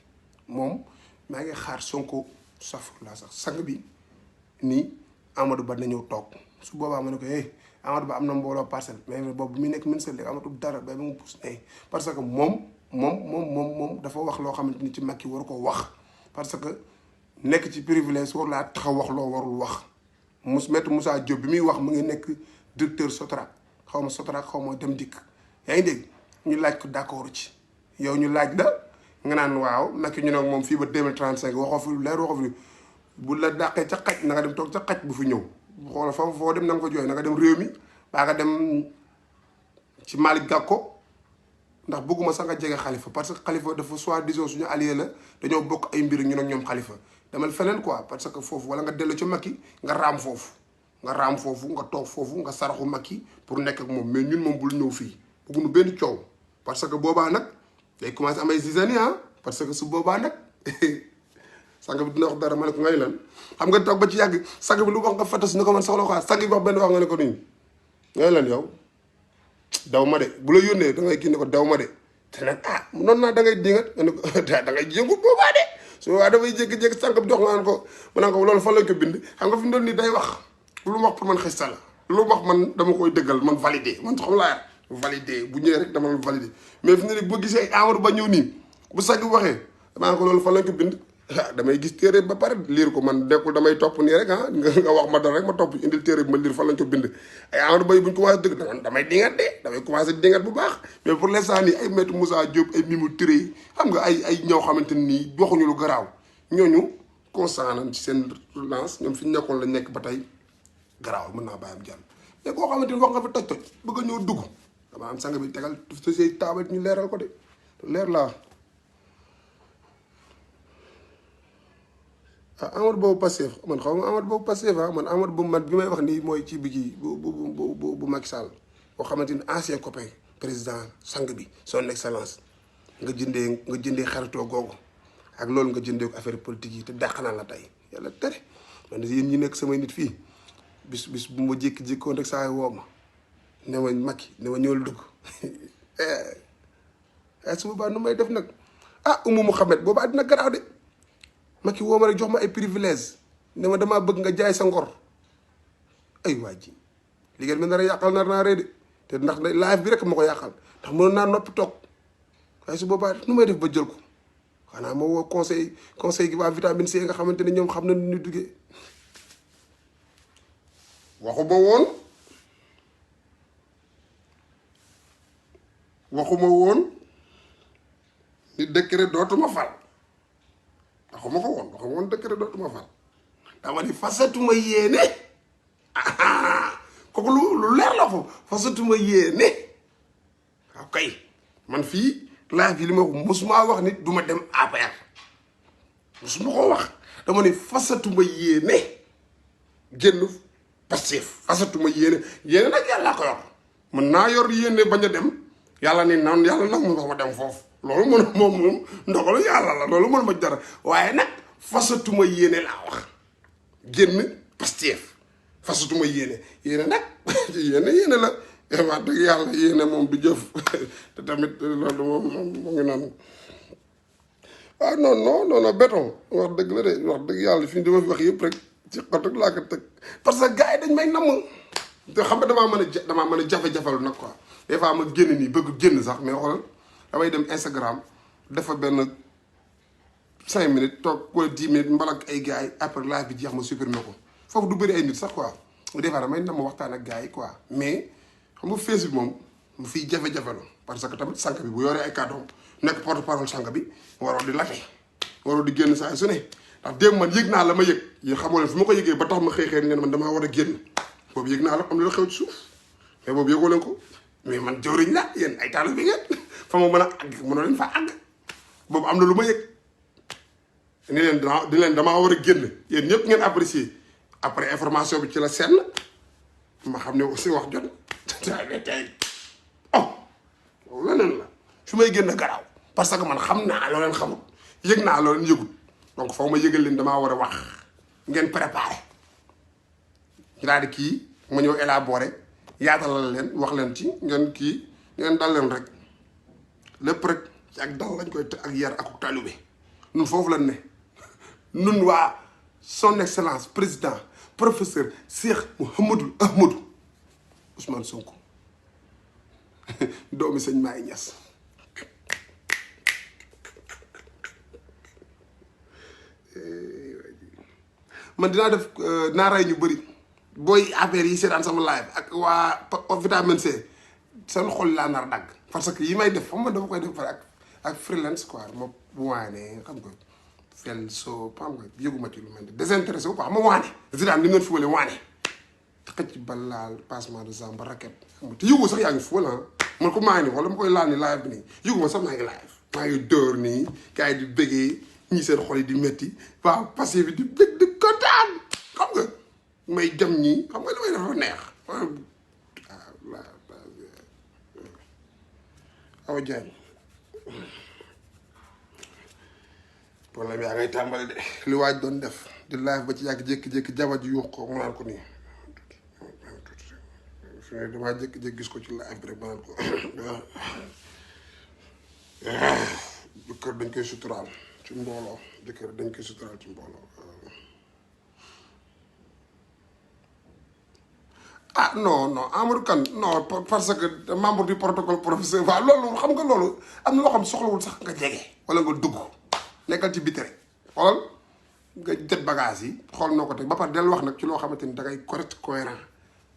moom maa ngi xaar Sonko safurlaa sax sang bi nii Amadou Ba na ñëw toog su boobaa ma ne ko Amadou Ba am na mbooloo parcelle mais boobu muy nekk ministre léegi amatul dara ba mu pousse parce que moom dafa wax loo xamante ni ci Macky war ko wax parce que nekk ci privilège war laa taxaw wax loo warul wax maître Moussa Diop bi muy wax mu ngi nekk directeur Sotrac xaw ma dem dikk yaa ngi dégg ñu laaj ko d'accord ci yow ñu laaj la nga naan waaw Macky ñu ne moom fii ba 2035 waxoo fi leer waxoo fi bu la dàqee ca xaj na nga dem toog ca xaj bu fi ñëw xoola foo dem na nga ko jooy na nga dem réew mi baa nga dem ci Malick Gakou ndax bëgguma sax nga jege Khalifa parce que Khalifa dafa soi-disant suñu allié la dañoo bokk ay mbir ñu ak ñoom Khalifa demal feneen quoi parce que foofu wala nga dellu ci Macky nga raam foofu nga toog foofu nga saraxu Macky pour nekk ak moom mais ñun moom bul ñëw fii bëgguñu benn coow parce que boobaa nag day commencé am ay zizanie parce que su boobaa nag sang bi dina wax dara ma ne ko ngay lan xam nga toog ba ci yàgg sang bi lu wax nga fatas ni ko man soxla xaar sang bi wax benn wax nga ne ko nii ngay lan yow daw ma de bu la yónnee da ngay kii ne ko daw ma de te nag noonu naa da ngay dingat nga ne ko da ngay yëngu boobaa de su boobaa dafay jékki-jékki sang bi dox nga naan ko ma naan ko loolu fan lañ ko bind xam nga fi mu doon nii day wax lu mu wax pour man xista la lu mu wax man dama koy dëggal man validé man xam laa validé bu ñëwee rek dama la validé mais fi mu ne nii boo gisee ay Amadou Ba ñëw nii bu sang bi waxee damaa ko loolu fan lañ ko bind damay gis téere ba pare liir ko man nekkul damay topp nii rek nga wax ma dara rek ma topp indil téere bi ma liir fan lañ ko bind ay Amadou Ba yi bu ñu commencé dëgg damay dingat de damay commencé dingat bu baax mais pour l'instant nii ay maître Moussa Diop ay Mimi Touré xam nga ay ñoo xamante nii waxuñu lu garaaw ñooñu constant nañ ci seen relance ñoom fi ñu nekkoon la nekk ba tey garaaw mën naa bàyyam jàll te koo xamante ni wax nga fi toj bëgg a ñëw dugg dama am sang bi tegal société taabal ñu leeral ko de leer laa ah Amadou boobu Pastef man xaw ma Amadou boobu Pastef man Amadou boobu man bi may wax nii mooy ci bigi bu Macky Sall boo xamante ni ancien copain président sang bi son excellence nga jëndee xaritoo googu ak loolu nga jëndee ko affaire politique yi te dàq naa la tey yàlla tere man yéen ñi nekk samay nit fii bis bu ma jékki-jékkoon rek saa woo ma ne ma Macky ne ma ñëwal dugg su boobaa nu may def nag ah Oumou Mouhamed boobaa dina garaaw de Macky woo ma rek jox ma ay privilège ne ma damaa bëgg nga jaay sa ngor ay waa ji liggéey bi nar a yàqal nar naa ree de te ndax live bi rek ma ko yàqal ndax mënoon naa noppi toog waaye su boobaa nu may def ba jël ko xanaa ma woo conseil gi waa vitamine C nga xamante ne ñoom xam na nu ñu duggee waxuma woon ni décret dootuma fal waxuma woon décret dootuma fal dama ni fasatuma yéene kooku lu leer la foofu fasatuma yéene waaw kay man fii live yi li ma wax mosuma wax nit duma dem APR mosuma ko wax dama ni fasatuma yéene génn Pastef fasatuma yéene nag yàlla ko yor mën naa yor yéene bañ a dem yàlla ni naan yàlla nag mun ma dem foofu loolu mën moom ndogalu yàlla la loolu mën ma dara waaye nag fasatuma yéene laa wax génn Pastef fasatuma yéene nag yéene la wax dëgg yàlla yéene moom du jëf te tamit loolu moom mu ngi naan ah non béton wax dëgg la de wax dëgg yàlla fi ñu dama fi wax yëpp rek ci xot rek laa ko tëg parce que gars yi dañ may namm te xam nga damaa mën a jafe-jafelu nag quoi des fois ma génn nii bëgg génn sax mais xoolal damay dem Instagram dafa benn 5 minutes toog wala 10 minutes mbalak ay gars yi après live bi jeex ma supprimer ko foofu du bëri ay nit sax quoi des fois damay nam ma waxtaan ak gars yi quoi mais xam nga Facebook moom mu fiy jafe-jafelu parce que tamit sànq bi bu yoree ay kàddoom nekk porte parole sànq bi waroo di late waroo di génn saa su ne ndax démb man yëg naa la ma yëg yéen xamoo leen fu ma ko yëgee ba tax ma xëy ngeen man damaa war a génn boobu yëg naa la am na lu xew ci suuf mais boobu yëgoo leen ko mais man jawriñ la yéen ay taal bi ngeen fa ma mën a àgg mënoo leen fa àgg boobu am na lu ma yëg di leen damaa war a génn yéen ñëpp ngeen apprécier après information bi ci la senn ma xam ne aussi wax jot tey leneen la fi may génn garaaw parce que man xam naa loo leen xamul yëg naa loo leen yëgut donc foo ma yëgal leen damaa war a wax ngeen préparé ñu daal di kii ma ñëw élaboré yaatalal leen wax leen ci ngeen dal leen rek lépp rek ci ak dal lañ koy ak yar ak talibé ñun foofu lañ ne ñun waa son excellence président professeur Cheikh Mouhamadou Ahmadou Ousmane Sonko doomi sëñ Maay Ñas man dinaa def naa rey ñu bëri booy affaire yi seetaan sama live ak waa vitamine C seen xol laa nar dagg parce que yi may def xam nga dafa koy def ak freelance quoi ma waane xam nga fel soo xam nga yëguma ci lu mel ni désintéressé wu quoi ma waane Zidane li ngeen fuwale waane xëcc balaal passement de zamba raquette xam nga te yëguma sax yaa ngi fuwal man ko maa ngi nii wala ma koy laal ni live bi nii yëguma sax maa ngi live maa ngi dóor nii gars yi di bëggee ñii seen xol yi di metti waaw passé bi di bëgg di kontaan xam nga may jam ñii xam nga li may dafa neex awa Diagne problème yaa ngay tàmbali de li waaj doon def di live ba ci yàgg jékki-jékki jabar ji yuux ko mu naan ko nii fi ne damaa jékki-jékki gis ko ci live bi rek ma naan ko jëkkër dañ koy suturaal ci mbooloo jëkkër dañ koy suturaal ci mbooloo ah non Amadou Kane non parce que membre du protocole professeur waaw loolu xam nga loolu am na loo xam soxlawul sax nga jege wala nga dugg nekkal ci biti rek xoolal nga jët bagage yi xool noo ko teg ba pare del wax nag ci loo xamante ni dangay correct cohérent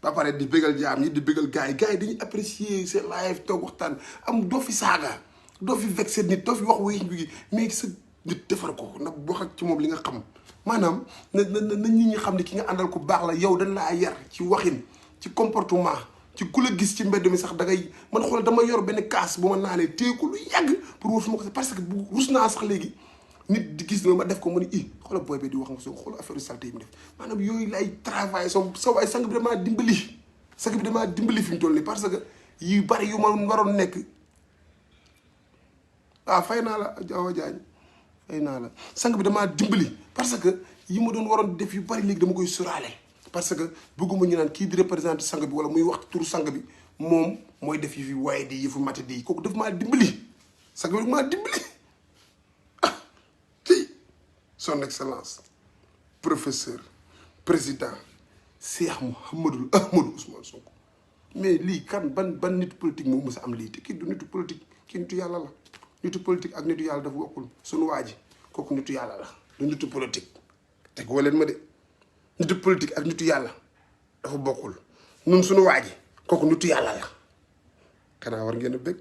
ba pare di bégal jaam ñi di bégal gars yi dañuy apprécier seen live toog waxtaan am doo fi saaga doo fi vexé nit doo fi wax wuy bi mais sa nit defar ko nag wax ak ci moom li nga xam maanaam na nit ñi xam ne ki nga àndal ku baax la yow dañ laa yar ci waxin ci comportement ci ku la gis ci mbedd mi sax da ngay man xool dama yor benn kaas bu ma naanee téeku lu yàgg pour wër fu ma ko parce que bu rus naa sax léegi nit di gis ma def ko ma ni xoolal booy bi di wax nga soo xool affaire salté yi mu def maanaam yooyu lay travail sa waay sang bi damaa dimbali fi mu toll nii parce que yu bari yu ma waroon nekk fay naa la Awa Diagne fay naa la sang bi damaa dimbali parce que yi ma doon waroon def yu bari léegi dama koy sóoraale parce que bëgguma ñu naan kii di représenté sang bi wala muy wax turu sang bi moom mooy def yi fi waaye di yëfu mate di kooku daf maa dimbali sang bi maa dimbali son excellence professeur président Cheikh Mouhamadou Ahmadou Ousmane Sonko mais lii kan ban nit politique moo mës a am lii te kii du nitu politique kii nitu yàlla la nitu politique ak nitu yàlla dafa bokkul sunu waa ji kooku nitu yàlla la du nitu politique teg woo leen ma de nitu politique ak nitu yàlla dafa bokkul nun sunu waa ji kooku nitu yàlla la xanaa war ngeen a bëgg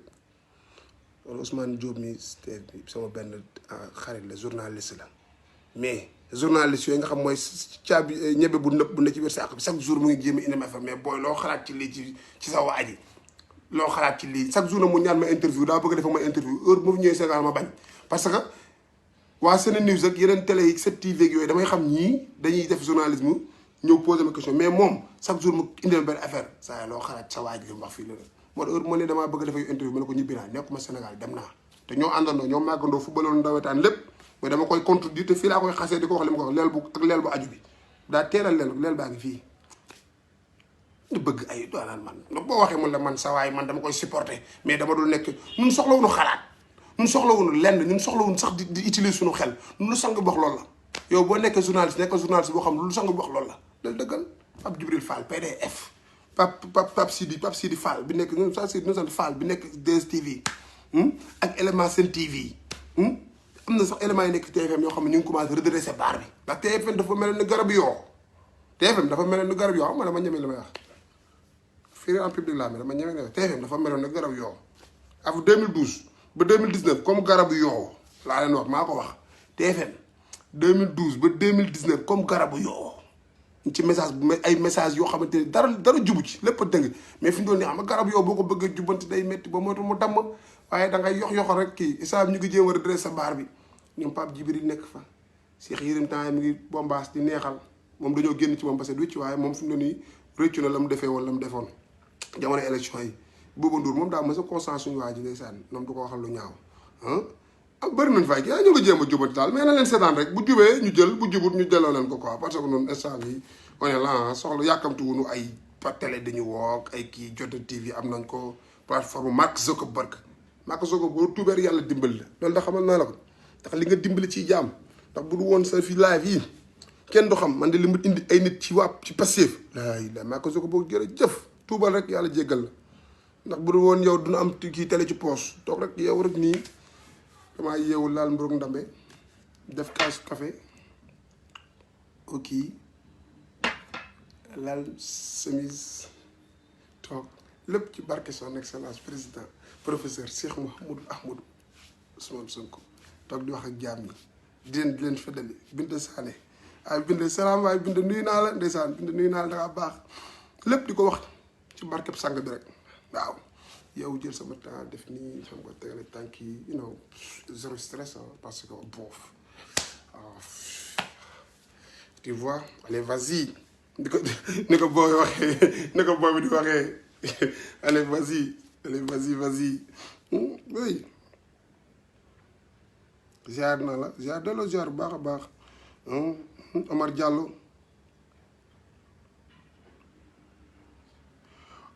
wala Ousmane Diop mi sama benn xarit la journaliste la mais journaliste yooyu nga xam mooy caabi ñebe bu nëb bu ne ci biir saako bi chaque jour mu ngi jéem a indi ma fa mais booy loo xalaat ci lii ci sa waa ji loo xalaat ci lii chaque jour na mu ñaan ma interview daa bëgg a def ma interview heure bu ma fi ñëwee Sénégal ma bañ parce que waa Sene News ak yeneen télé yi 7TV ak yooyu damay xam ñii dañuy def journalisme ñëw poser ma question mais moom chaque jour mu indil benn affaire saa loo xalaat sa waa ji li mu wax fii la moo tax heure bu ma ne damaa bëgg a def interview ma ne ko ñibbi naa nekkuma Sénégal dem naa te ñoo àndandoo ñoo màggandoo footballoon ndawetaan lépp mais dama koy contredire te fii laa koy xasee di ko wax li ma ko wax leel bu aju bi daa teelal leel baa ngi fii ñu bëgg ay doonaan man boo waxee mun la man sa waay man dama koy supporter mais dama dul nekk ñun soxlawuñu xalaat ñun soxlawuñu lenn ñun soxlawuñu sax di utiliser suñu xel ñun lu sang bi wax loolu la yow boo nekkee journaliste boo xam lu sang bi wax loolu la dal dëggal Pape Djibril Fall PDF Pape Sidi Fall bi nekk ñun sa Sidi sant Fall bi nekk 2STV ak élément Sen TV am na sax éléments yi nekk TFM yoo xam ne ñu ngi commencé redresser barre bi ndax TFM dafa mel ni garab yoo TFM dafa mel ni garab yoo xam nga dama ñeme li may wax fii en public laa mel dama ñeme ne TFM dafa meloon ni garab yoo af 2012 ba 2019 comme garab yoo laa leen wax maa ko wax TFM 2012 ba 2019 comme garabu yoo ci message bu ay message yoo xamante ni dara jubu ci lépp a dëng mais fi mu doon nii xam nga garab yoo boo ko bëgg a jubbanti day métti ba moytu mu damm waaye da ngay yox rek kii isaab ñu ngi jéem a redresser sa baar bi ñoom Pape Djibril nekk fa Cheikh Yérim temps mi ngi bombaas di neexal moom dañoo génn ci moom parce que du ci waaye moom fi mu doon nii rëccu na la mu defee woon la mu defoon jamono élection yi Bouba Ndour moom daa mos a conscience suñu waa ji ndeysaan moom du ko waxal lu ñaaw bëri nañ fay kii ñu ngi jéem a jubati daal mais na leen seetaan rek bu jubee ñu jël bu jubut ñu delloo leen ko quoi parce que noonu instant bi on est là soxla yàkkamtu wuñu ay télé dañu wook ay kii Jota TV am nañ ko plateforme Mark Zuckerberg boo tuubeer yàlla dimbali la loolu da xamal naa la ko ndax li nga dimbali ciy jaam ndax bu du woon sa fi live yi kenn du xam man de li mu indi ay nit ci ci Pastef laay la Mark Zuckerberg jërëjëf tuubal rek yàlla jéggal la ndax bu du woon yow duna am kii télé ci poche toog rek yow rek nii damaa yeewu laal mburoog ndambe def kaasu café ok laal chemise toog lépp ci barke son excellence président professeur Cheikh Mouhamadou Ahmadou Ousmane Sonko toog di wax ak jaam ñi di leen feddali Binta Sané ay Binta salaam waay Binta nuyu naa la ndeysaan Binta nuyu naa la dangaa baax lépp di ko wax ci barkeb sang bi rek waaw yow jël sama temps def nii xam nga tegale tànk yi you know zéro stress parce que boof tu vois allez vas-y ni ko booy waxee ni ko booy bi di waxee allez vas-y oui ziar na la ziar delloo ziar bu baax a baax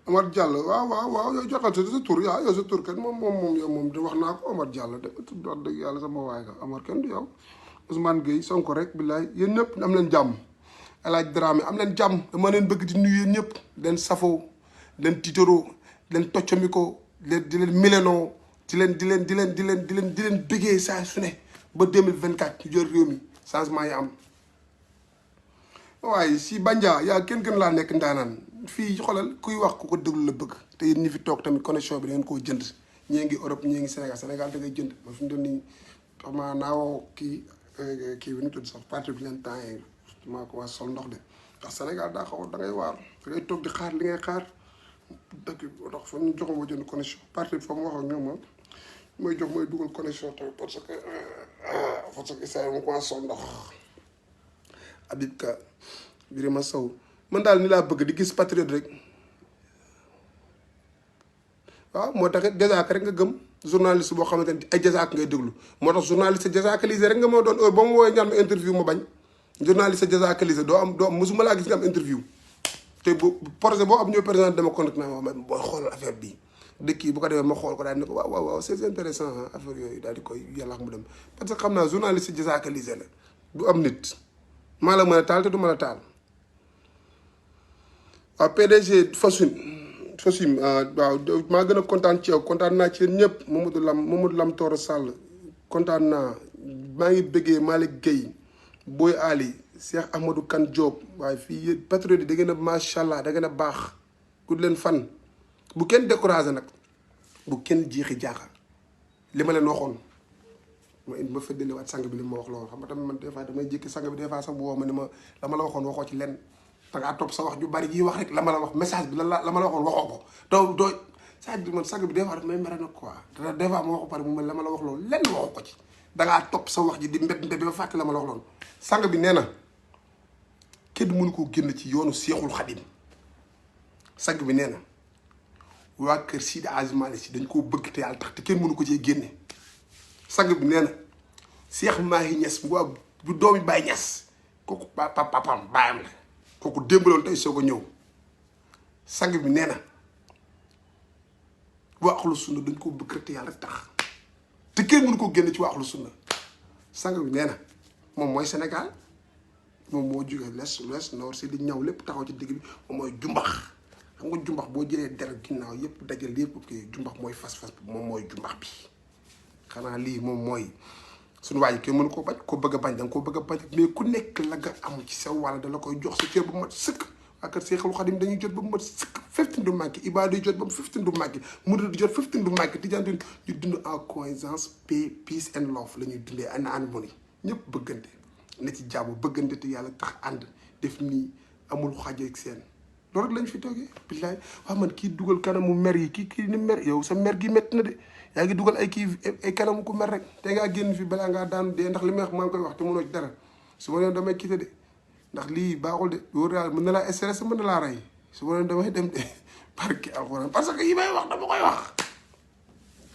Omar Diallo waaw yow joxal sa tur yow sa tur kenn moom di wax naa ko Omar Diallo de tudd wax dëgg yàlla sama waay nga Omar kenn du yow Ousmane Gueye Sonko rek billaay yéen ñëpp am leen jàmm El Hadj Dramé am leen jàmm dama leen bëgg di nuyu yéen ñëpp leen safoo leen tiitaroo leen toccamiko di leen milenoo di leen bëggee saa su ne ba 2024 ñu jël réew mi changement yi am waaye si Bandia yaa kenn gën laa nekk ndaanaan fii xoolal kuy wax ku ko déglu la bëgg te yéen ñi fi toog tamit connexion bi da ngeen koo jënd ñii ngi Europe ñii ngi Sénégal da ngay jënd ma fi mu doon nii xam naa naawoo kii bi nu tudd sax parti bi leen temps yi maa ko waa sol ndox de ndax Sénégal daa xaw da ngay waar da ngay toog di xaar li ngay xaar dëkk bi ndax fa ñu joxo ma jënd connexion parti bi fa mu wax ak ñoom moom mooy jox mooy dugal connexion tamit parce que saa mu commencé son ndox Habib Ka Birima Sow man daal ni laa bëgg di gis patriote rek waaw moo tax it jazaaka rek nga gëm journaliste boo xamante ni ay jazaaka ngay déglu moo tax journaliste jazaakalisé rek nga moo doon heure ba mu woowee ñaan ma interview ma bañ journaliste jazaakalisé doo am mosuma laa gis nga am interview te bu projet boo am ñëw président dama connecté naa ma booy xoolal affaire bii dëkk yi bu ko defee ma xool ko daal di ne ko waaw c'est intéressant affaire yooyu daal di koy yàlla mu dem parce que xam naa journaliste jazaakalisé la du am nit maa la mën a taal te du mën a taal waaw PDG Fassine waaw maa gën a kontaan ci yow kontaan naa ci yéen ñëpp Mamadou Lam Tooro Sall kontaan naa maa ngi bëggee Malick Gueye Boy Ali Cheikh Ahmadou Kane Diop waaye fii yéen patriote yi da ngeen a macha allah da ngeen a baax gudd leen fan bu kenn découragé nag bu kenn jeexi jaaxa li ma leen waxoon ma feddaliwaat sang bi li ma wax loolu xam nga tamit man des fois damay jékki sang bi des fois sax bu woo ma ni ma la ma la waxoon waxoo ci lenn dangaa topp sa wax ju bari ji wax rek la ma la wax message bi la ma la waxoon waxoo ko doo c'est-à-dire man sang bi des fois daf may mere nag quoi des fois ma wax ko pare mu mel la ma la wax loolu lenn waxoo ko ci dangaa topp sa wax ji di mbet bi ba fàtte la ma la wax loolu sang bi nee na kenn mënu koo génn ci yoonu Seexul Xadim sang bi nee na waa kër Sidi Hadji Malick Sy dañ koo bëgg te yàlla tax te kenn mënu ko cee génne sang bi nee na Cheikh Mahi Niass waa bu doomi Baye Niass kooku papam baayam la kooku démbaloon tey soog a ñëw sang bi nee na waa axlu sunna dañ koo bëgg te yàlla tax te kenn mënu ko génne ci waa axlu sunna sang bi nee na moom mooy Sénégal moom moo jógee l'est l'ouest nord si di ñaw lépp taxaw ci digg bi moom mooy jumbax xam nga jumbax boo jëlee der ginnaaw yëpp dajal yëpp kii jumbax mooy fas-fas bi moom mooy jumbax bi xanaa lii moom mooy suñu waa ji kenn mënu koo bañ ko bëgg a bañ da nga koo bëgg a bañ mais ku nekk la nga am ci sa wàll da la koy jox sa cër ba mu mat sëkk waa kër Seexul Xadim dañuy jot ba mu mat sëkk 15 du manqué Ibaadu jot ba mu 15 du manqué Murid jot 15 du manqué Tijaan ñu dund en cohésion paix peace and love la ñuy dundee en harmonie ñëpp bëggante ne ci jàmm bëggante te yàlla tax ànd def nii amul xaaj ak seen loolu rek lañ fi toogee billaay waaw man kii dugal kanamu mer yi kii ni mer yow sa mer gi métti na de yaa ngi dugal ay kanamu ku mer rek te ngaa génn fi balaa ngaa daanu dee ndax li may wax maa ngi koy wax te mënoo ci dara su ma leen damay quitté de ndax lii baaxul de wóor yàlla mën na laa stressé mën na laa rey su ma leen damay dem de barki alxuraan parce que yi may wax dama koy wax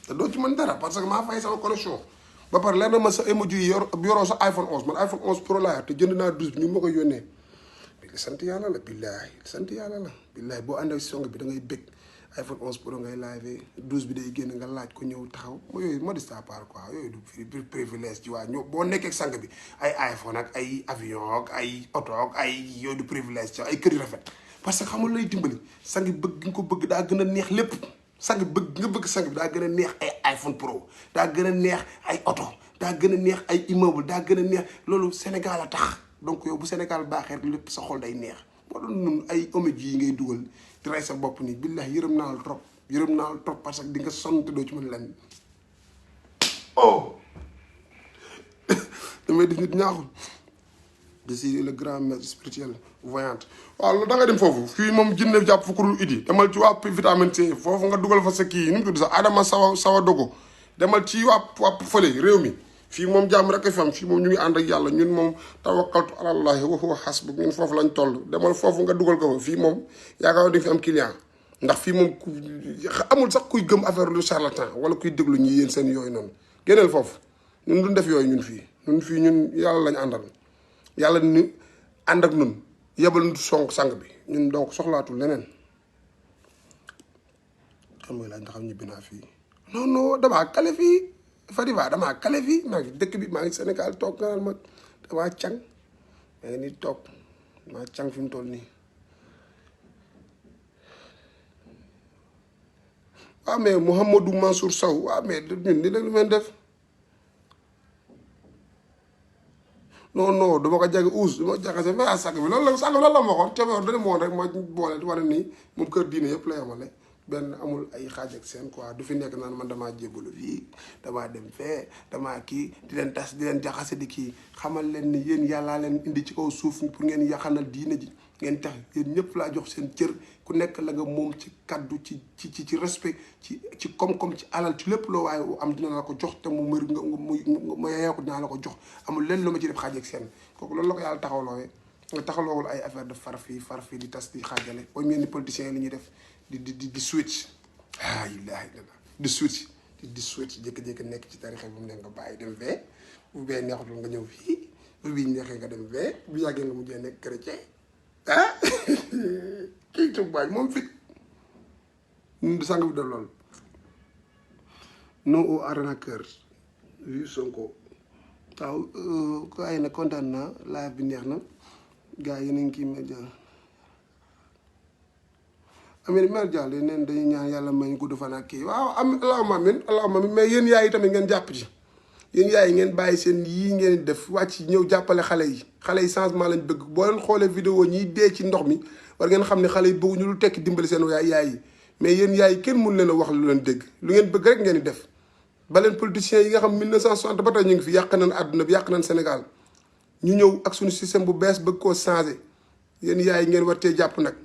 te doo ci mën dara parce que maa fay sama connexion ba pare leer na ma sa emoji yi yoroo sa iPhone 11 man iPhone 11 Pro laa yor te jënd naa 12 bi ñu ma koy yónnee bi sant yàlla la billaay sant yàlla la billaay boo ànd ak song bi da ngay bëgg iPhone 11 Pro ngay live 12 bi day génn nga laaj ko ñëw taxaw mo yooyu modeste à part quoi yooyu du privilège ci waa ñoo boo nekkee sang bi ay iPhone ak ay avion ak ay oto ak ay yooyu du privilège ci ay kër yu rafet parce que xamul lay dimbali sang bëgg nga ko bëgg daa gën a neex lépp sang bëgg nga bëgg sang bi daa gën a neex ay iPhone Pro daa gën a neex ay oto daa gën a neex ay immeuble daa gën a neex loolu Sénégal a tax donc yow bu Sénégal baaxee lépp sa xol day neex moo doon nun ay oméji yi ngay dugal di rey sa bopp nii billahi yërëm naa la trop parce que di nga sonn te doo ci mën lenn oh damay def nit ñaaxul je suis le grand maître spirituel voyante waaw loolu da nga dem foofu fii moom jinne jàpp fukkurul idi demal ci waa vitamine C foofu nga dugal fa sa kii nu mu tudd sax Adama sawa dogo demal ci waa fële réew mi fii moom jàmm rek a fi am fii moom ñu ngi ànd ak yàlla ñun moom tawakkaltu alallahi wa huwa hasbu ñun foofu lañ toll demal foofu nga dugal ko fa fii moom yaakaar di nga fi am client ndax fii moom amul sax kuy gëm affaire lu charlatan wala kuy déglu ñi yéen seen yooyu noonu génneel foofu ñun duñ def yooyu ñun fii ñun yàlla lañ àndal yàlla ni ànd ak ñun yebal nu sang bi ñun donc soxlaatul leneen xam nga laaj ndax ñibbi naa fii non damaa kale fii Fadiva damaa kale fii maa ngi dëkk bi maa ngi Sénégal toog nga naan ma damaa càng maa ngi nii toog damaa càng fi mu toll nii waaw mais Mouhamadou Mansour Sow waaw mais ñun ni la lu meen def non dama ko jage uus dama jaxase fa sàkk bi loolu la ma waxoon tebewoon dana moon rek ma boole di wane nii moom kër diine yëpp la yamale benn amul ay xaaj ak seen quoi du fi nekk naan man damaa jébbalu fii damaa dem fee damaa kii di leen tas di leen jaxase di kii xamal leen ni yéen yàllaa leen indi ci kaw suuf pour ngeen yaxanal diine ji ngeen tax yéen ñëpp laa jox seen cër ku nekk la nga moom ci kaddu ci respect ci koom-koom ci alal ci lépp loo waaye am dina la ko jox te mu mëri nga mu yeyoo ko dinaa la ko jox amul lenn lu ma ci def xaaj ak seen kooku loolu la ko yàlla taxawloowee nga taxawloowul ay affaire de far fii di tas di xaajale booy mel ni politiciens yi li ñuy def di switch ah ilaha illallah di switch jékki-jékki nekk ci tarixa bi mu ne nga bàyyi dem fee bu bee neexatul nga ñëw fii bu bii neexee nga dem fee bu yàggee nga mujjee nekk chrétien ah kii tubaab moom fit ñun du sang bi def loolu non au arnaqueur yu Sonko waaw ko ay na kontaan naa live bi neex na gars yi nañ kii média amin mère Diallo neen dañuy ñaan yàlla may ñu gudd fan ak kii waaw am allahumma amin mais yéen yaay yi tamit ngeen jàpp ci yéen yaay yi ngeen bàyyi seen yii ngeen def wàcc ñëw jàppale xale yi changement lañ bëgg boo leen xoolee vidéo ñiy dee ci ndox mi war ngeen xam ne xale yi bëgguñu lu tekki dimbali seen yaay yi mais yéen yaay yi kenn mun leen a wax lu leen dégg lu ngeen bëgg rek ngeen di def ba leen politiciens yi nga xam 1960 ba tey ñu ngi fi yàq nañ àdduna bi yàq nañ Sénégal ñu ñëw ak suñu système bu bees bëgg koo changé yéen yaay yi ngeen war cee jàpp nag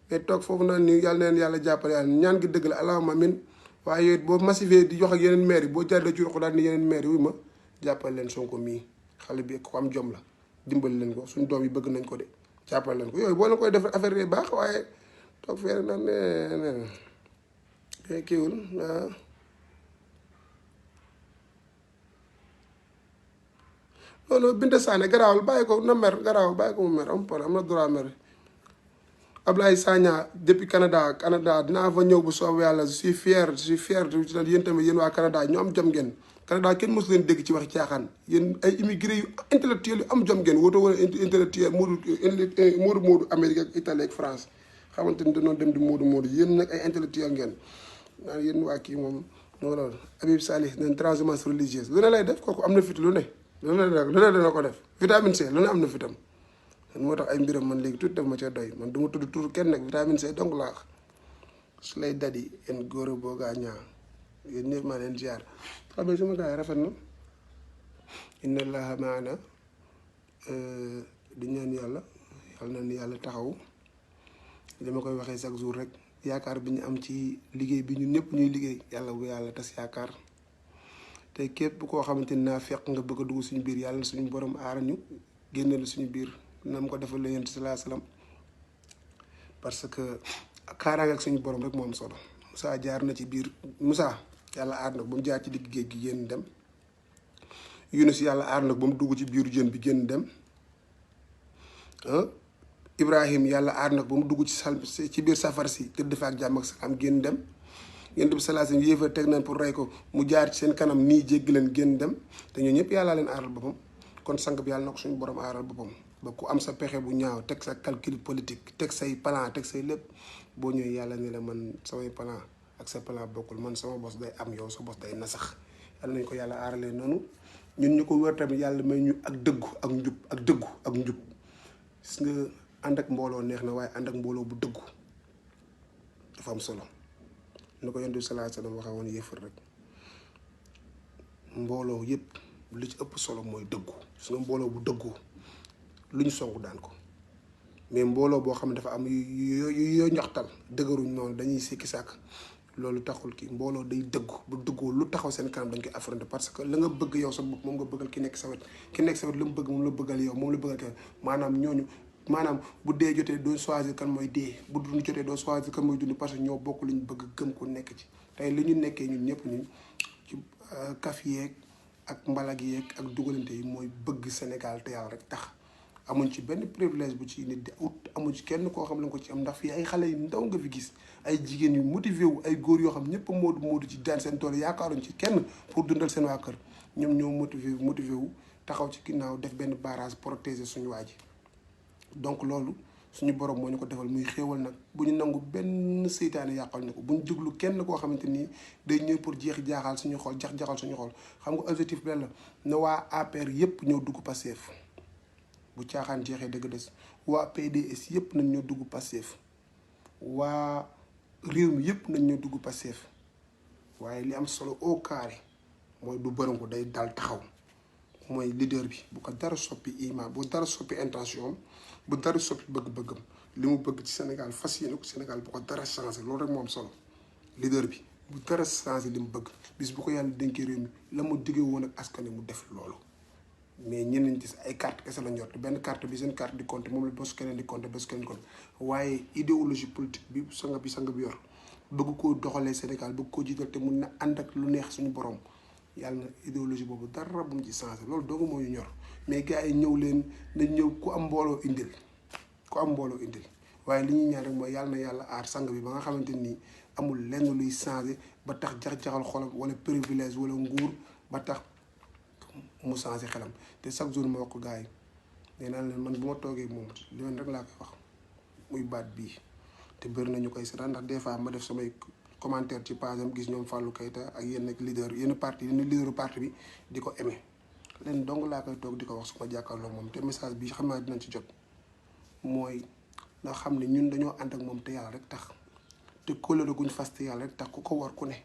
mais toog foofu naan ni yàlla neen yàlla jàppale yàlla ñaan gi dëgg la allahumma amin waaye yooyu boo massifié di jox ak yeneen maire yi boo jàllee ci roxu daal ni yeneen maire yi wuy ma jàppale leen Sonko mii xale bi ko am jom la dimbali leen ko suñu doom yi bëgg nañ ko de jàppale leen ko yooyu boo leen koy def affaire yi baax waaye toog fee rek naan ne kiiwul waaw loolu Binta Sané garaawal bàyyi ko na mer garaawal bàyyi ko mu mer am problème am na droit mer Ablaye Sagna depuis Canada dinaa fa ñëw bu soob yàlla je suis fier yéen tamit yéen waa Canada ñu am jom ngeen Canada kenn mosu leen dégg ci waxi caaxaan yéen ay immigré yu intellectuel yu am jom ngeen woto wala intellectuel moodu Amérique ak Italie ak France xamante ni dañoo dem di moodu yéen nag ay intellectuel ngeen naan yéen waa kii moom noonu loolu Habib Salih nen transhumance religieuse lu ne lay def kooku am na fit lu ne dana ko def vitamine C lu ne am na fitam moo tax ay mbiram man léegi tuuti def ma ca doy man du ma tudd tur kenn nag vitamine C donc laa su lay dadi en góor a boogaa ñaa yéen ñëpp maa leen ziar xam nga sama gars yi rafet na inna allaha maana di ñaan yàlla na ni yàlla taxaw li ma koy waxee chaque jour rek yaakaar bi ñu am ci liggéey bi ñun ñëpp ñuy liggéey yàlla bu yàlla tas yaakaar te képp koo xamante ni naa fekk nga bëgg a dugg suñu biir yàlla suñu borom aar ñu génne la suñu biir nam ko defal la yonent sallallahu alayhi wasallam parce que kaaraange ak suñu borom rek moo am solo Moussa jaar na ci biir Moussa yàlla aar na ba mu jaar ci digg géej gi génn dem Yunus yàlla aar na ba mu dugg ci biiru jën bi génn dem Ibrahim yàlla aar na ba mu dugg ci biir safar si tëdd fa ak jàmm ak salaam génn dem yonent bi sallallahu alayhi wasallam yéefa teg nañ pour rey ko mu jaar ci seen kanam nii jéggi leen génn dem te ñoo ñëpp yàllaa leen aaral boppam kon sang bi yàlla na ko suñu borom aaral boppam ba ku am sa pexe bu ñaaw teg sa calcul politique teg say plan teg say lépp boo ñëwee yàlla ne la man samay plan ak sa plan bokkul man sama bos day am yow sa bos day nasax yàlla nañ ko yàlla aaralee noonu ñun ñu ko wër tamit yàlla may ñu ak dëggu ak njub ak dëggu ak njub gis nga ànd ak mbooloo neex na waaye ànd ak mbooloo bu dëggu dafa am solo ni ko yonent bi sallallahu alayhi wasallam waxee woon yëfër rek mbooloo yëpp li ci ëpp solo mooy dëggu gis nga mbooloo bu dëggu lu ñu songu daan ko mais mbooloo boo xam ne dafa am yoo ñaxtal dëgëruñ noonu dañuy sikki sàkk loolu taxul kii mbooloo day dëggu bu dëggoo lu taxaw seen kanam dañ koy affronter parce que la nga bëgg yow sa bopp moom nga bëggal ki nekk sa wet lu mu bëgg moom la bëggal yow moom la bëggal kenn maanaam bu dee jotee doo choisir kan mooy dee bu dund jotee doo choisir kan mooy dund parce que ñoo bokk lu ñu bëgg gëm ko nekk ci tey li ñu nekkee ñun ñëpp ñun ci kaf yeeg ak mbalag yeeg ak dugalante yi mooy bëgg Sénégal te yàlla rek tax amuñ ci benn privilège bu ci nit di ut amuñ ci kenn koo xam ne ko ci am ndax fii ay xale yu ndaw nga fi gis ay jigéen yu motivé wu ay góor yoo xam ñëpp moodu ci daan seen tool yaakaaruñ ci kenn pour dundal seen waa kër ñoom ñoo motivé wu taxaw ci ginnaaw def benn barrage protéger suñu waa ji donc loolu suñu borom moo ñu ko defal muy xéewal nag bu ñu nangu benn seytaane yàqal ñu ko bu ñu juglu kenn koo xamante ni day ñëw pour jeexi jaaxal suñu xol jaxal suñu xol xam nga objectif benn la na waa APR yëpp ñëw dugg Pastef bu caaxaan jeexee dëgg des waa PDS yëpp nañ ñoo dugg Pastef waa réew mi yëpp nañ ñoo dugg Pastef waaye li am solo au carré mooy du bërëngu day dal taxaw mooy leader bi bu ko dara soppi iman bu dara soppi intention bu dara soppi bëgg-bëggam li mu bëgg ci Sénégal fas yéene ko Sénégal bu ko dara changé loolu rek moo am solo leader bi bu dara changé li mu bëgg bis bu ko yàlla dénkee réew mi la mu diggee woon ak askan wi mu def loolu mais ñeneen gis ay carte kese la ñor te benn carte bi seen carte di compter moom la bés keneen di compter bés keneen di compter waaye idéologie politique bi sang bi yor bëgg koo doxalee Sénégal bëgg koo jiital te mun na ànd ak lu neex suñu borom yàlla na idéologie boobu dara bu mu ci changé loolu doogu moo ñu ñor mais gars yi ñëw leen nañ ñëw ku am mbooloo indil waaye li ñuy ñaan rek mooy yàlla na yàlla aar sang bi ba nga xamante nii amul lenn luy changé ba tax jax-jaxal xolam wala privilège wala nguur ba tax mu changé xelam te chaque jour moo ko gars yi nee naa leen man bu ma toogee moom li leen rek laa koy wax muy baat bii te bëri nañu koy seetaan ndax des fois ma def samay commentaire ci page am gis ñoom Fallou Keita ak yenn leader yenn leaderu parti bi di ko aimé leen dong laa koy toog di ko wax su ma jàkkaarloo moom te message bi xam naa dinañ ci jot mooy ndax xam ne ñun dañoo ànd ak moom te yàlla rek tax te kóllëre guñ fas te yàlla rek tax ku ko war ku ne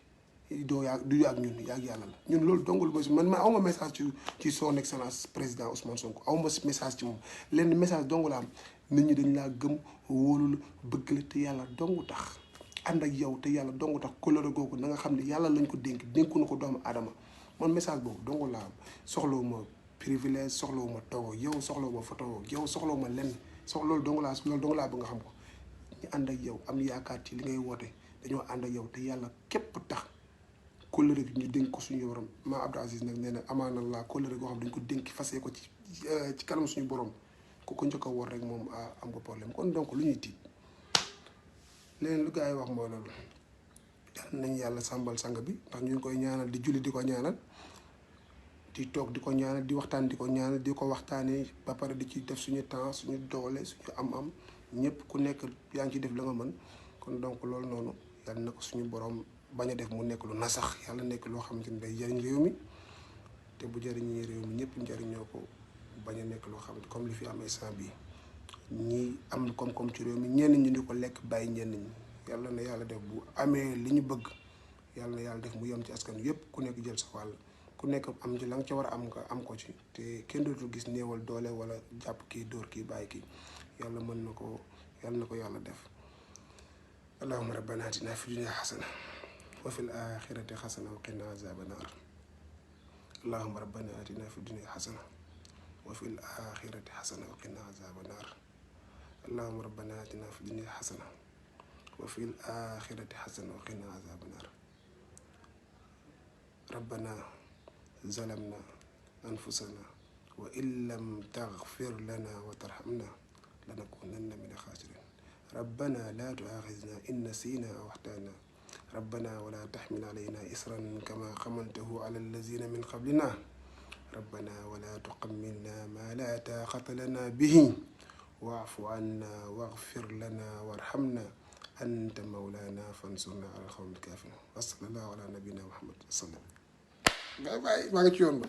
doo yaa du yàgg ñun yàgg yàlla la ñun loolu dongul mooy man aw ma message ci son excellence président Ousmane Sonko aw ma message ci moom lenn message dong la am nit ñi dañ laa gëm wóolu la bëgg la te yàlla dong tax ànd ak yow te yàlla dong tax kóllëre googu na nga xam ne yàlla lañ ko dénku na ko doomu aadama man message boobu dong laa am soxlawu ma privilège soxlawu ma toog ak yow soxlawu ma photo ak yow soxlawu ma lenn loolu dong laa bëgg nga xam ko ñu ànd ak yow am yaakaar ci li ngay woote dañoo ànd ak yow te yàlla képp tax kóllëre gi ñu dénk ko suñu borom maa Abdou Aziz nag nee na amaana laa kóllëre goo xam dañ ko dénk fasee ko ci kanam suñu borom ku ko njëkk a war rek moom am ko problème kon donc lu ñuy tiit leneen lu gars yi wax mooy loolu yàlla nañ yàlla sàmbal sang bi ndax ñu ngi koy ñaanal di julli di ko ñaanal di toog di ko ñaanal di waxtaan di ko ñaanal di ko waxtaanee ba pare di ci def suñu temps suñu doole suñu am-am ñëpp ku nekk yaa ngi ci def la nga mën kon donc loolu noonu yàlla na ko suñu borom bañ a def mu nekk lu nasax yàlla nekk loo xamante ni day jëriñ réew mi te bu jëriñee réew mi ñëpp njëriñoo ko bañ a nekk loo xamante comme li fi am instant bi ñi am koom-koom ci réew mi ñenn ñi di ko lekk bàyyi ñenn ñi yàlla na yàlla def bu amee li ñu bëgg yàlla na yàlla def mu yem ci askan yëpp ku nekk jël sa wàll ku nekk am ci la nga ca war a am nga am ko ci te kenn dootul gis néewal doole wala jàpp kii dóor kii bàyyi kii yàlla mën na ko yàlla def allahumma rabbana atina fi dunya hasana wa fil akhirati hasana wa qina azaban nar allahumma rabbana atina fi dunya hasana wa fil akhirati hasana wa qina azaban nar allahumma rabbana atina fi dunya hasana wa fil akhirati hasana wa qina azaban nar rabbana zalamna anfusana wa in lam taghfir lana wa tarhamna lanakunanna min al-khasirin rabbana la tu'akhidhna in nasina aw akhtana rabbana wa la tahmil alayna isran kama hamaltahu ala allazina min qablina rabbana wa la tuhammilna ma la taqata lana bihi wa'fu anna waghfir lana warhamna anta mawlana fansurna ala al-qawmi al-kafirin wa sallallahu ala nabiyyina Muhammad sallam bye bye maa ngi ci yoon ba